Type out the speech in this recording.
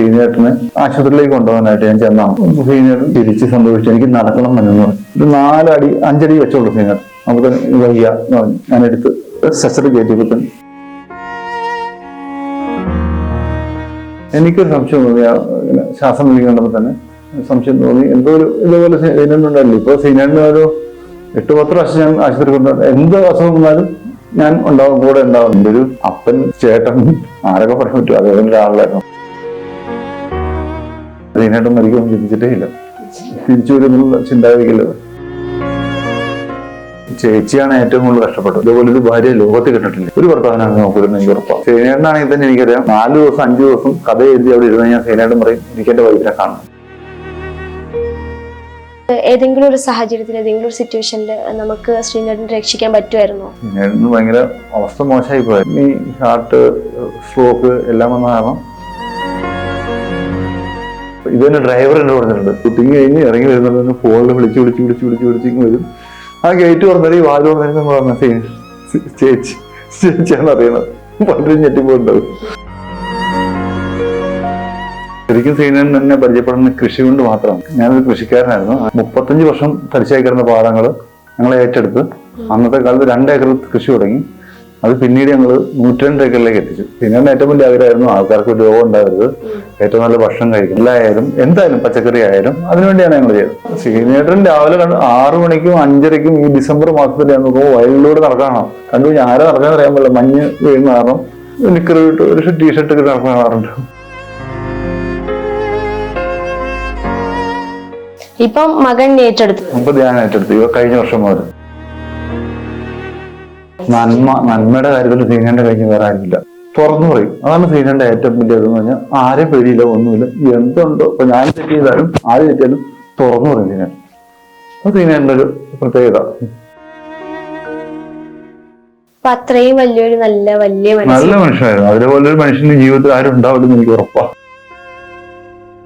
സീനിയേട്ടനെ ആശുപത്രിയിലേക്ക് കൊണ്ടുപോകാനായിട്ട് ഞാൻ ചെന്നാണ്. സീനിയർ തിരിച്ച് സന്തോഷിച്ചു, എനിക്ക് നടക്കണം എന്ന് പറഞ്ഞു. ഒരു 4 അടി 5 അടി വെച്ചോളൂ സീനിയർ, നമുക്ക് വയ്യ എന്ന് പറഞ്ഞു. ഞാനെടുത്ത് സെസറി കയറ്റിയപ്പോൾ തന്നെ എനിക്കൊരു സംശയം തോന്നി. ശ്വാസം വിളിക്കേണ്ടപ്പോൾ തന്നെ സംശയം തോന്നി. എന്തോ ഒരു ഇതുപോലെ സീനിയറിനുണ്ടല്ലോ. ഇപ്പൊ സീനിയറിന് ഒരു 8-10 പ്രാവശ്യം ഞാൻ ആശുപത്രി കൊണ്ടുപോകും. എന്ത് അസുഖം വന്നാലും ഞാൻ ഉണ്ടാവും, കൂടെ ഉണ്ടാവും. എൻ്റെ ഒരു അപ്പൻ, ചേട്ടൻ, ആരൊക്കെ പറയാൻ പറ്റും, അതേപോലെ ഒരാളായിരുന്നു. സീനിയറും മരിക്കുമെന്ന് ചിന്തിച്ചിട്ടേ ഇല്ല. തിരിച്ചു വരുന്നുള്ള ചിന്താഗതിക്കില്ല. ചേച്ചിയാണ് ഏറ്റവും കൂടുതൽ കഷ്ടപ്പെട്ടത്. ഇതുപോലെ ഒരു ഭാര്യ ലോകത്ത് കിട്ടിട്ടില്ല. ഒരു ഭർത്താവിനാണ് നോക്കിയിരുന്ന എനിക്ക് ഉറപ്പാണ്. സേനേട്ടനാണെങ്കിൽ തന്നെ എനിക്കറിയാം, 4 ദിവസം 5 ദിവസം കഥ എഴുതി അവിടെ ഇരുന്ന് ഞാൻ സേനേട്ടൻ പറയും എനിക്ക് എന്റെ വൈഫിനെ കാണണം. ഏതെങ്കിലും ഒരു സാഹചര്യത്തിൽ, ഏതെങ്കിലും ഒരു സിറ്റുവേഷനിൽ നമുക്ക് ശ്രീനേട്ടനെ രക്ഷിക്കാൻ പറ്റുമായിരുന്നോ? ശ്രീനേട്ടന് ഭയങ്കര അവസ്ഥ മോശമായി പോയത്. ഈ ഹാർട്ട് സ്ട്രോക്ക് എല്ലാം വന്ന കാരണം ഇത് തന്നെ ഡ്രൈവർ എന്നോട് പറഞ്ഞിട്ടുണ്ട്. ഷൂട്ടിങ് കഴിഞ്ഞ് ഇറങ്ങി വരുന്നുണ്ട്, ഫോണിൽ വിളിച്ച് വരും. ആ ഗേറ്റ് തുറന്നേരം ഈ വാല് തുറന്നേരം പറഞ്ഞ ചേച്ചിയാണെന്ന് അറിയണത്. വളരെ ഞെട്ടിപ്പോണ്ടാവും. ശരിക്കും സീനിയറിന് തന്നെ പരിചയപ്പെടുന്ന കൃഷി കൊണ്ട് മാത്രമാണ്. ഞാനൊരു കൃഷിക്കാരനായിരുന്നു. 35 വർഷം തരിശായി കിടന്ന പാടങ്ങൾ ഞങ്ങൾ ഏറ്റെടുത്ത് അന്നത്തെ കാലത്ത് 2 ഏക്കർ കൃഷി തുടങ്ങി. അത് പിന്നീട് ഞങ്ങൾ 102 ഏക്കറിലേക്ക് എത്തിച്ചു. സീനിയറിന് ഏറ്റവും വലിയ ആഗ്രഹമായിരുന്നു ആൾക്കാർക്ക് ഒരു രോഗം ഉണ്ടാവരുത്, ഏറ്റവും നല്ല ഭക്ഷണം കഴിക്കും, എല്ലായാലും എന്തായാലും പച്ചക്കറി ആയാലും അതിനുവേണ്ടിയാണ് ഞങ്ങൾ ചെയ്തത്. സീനിയറിന് രാവിലെ 6 മണിക്കും 5:30ക്കും ഈ ഡിസംബർ മാസത്തിൽ ഞാൻ നോക്കുമ്പോൾ വയലിലൂടെ നടക്കണം. കണ്ടു ആരെ നടക്കാൻ അറിയാൻ പറ്റില്ല, മഞ്ഞ് വീഴുന്ന കാരണം നിക്കർ ഇട്ട് ഒരു ടീഷർട്ട് ഇട്ട് നടക്കാറുണ്ട്. ഇപ്പം മകൻ ഏറ്റെടുത്തു. അപ്പൊ ഞാൻ ഏറ്റെടുത്തു. ഇവ കഴിഞ്ഞ വർഷം മുതൽ നന്മയുടെ കാര്യത്തിൽ സീനിയറിന്റെ കഴിഞ്ഞ് വേറെ ആരുമില്ല. തുറന്നു പറയും. അതാണ് സീനിയറിന്റെ ഏറ്റവും വലിയ ഇതെന്ന് പറഞ്ഞാൽ ആരെയും പേടിയില്ല, ഒന്നുമില്ല. എന്തുണ്ടോ ഇപ്പൊ ഞാൻ തെറ്റ് ചെയ്താലും ആര് തെറ്റിയാലും തുറന്നു പറയും സീനിയർ. അത് സീനിയറിന്റെ ഒരു പ്രത്യേകത. അത്രയും വലിയൊരു നല്ല മനുഷ്യനായിരുന്നു. അതേപോലെ ഒരു മനുഷ്യന്റെ ജീവിതത്തിൽ ആരും ഉണ്ടാവില്ലെന്ന് എനിക്ക് ഉറപ്പാണ്.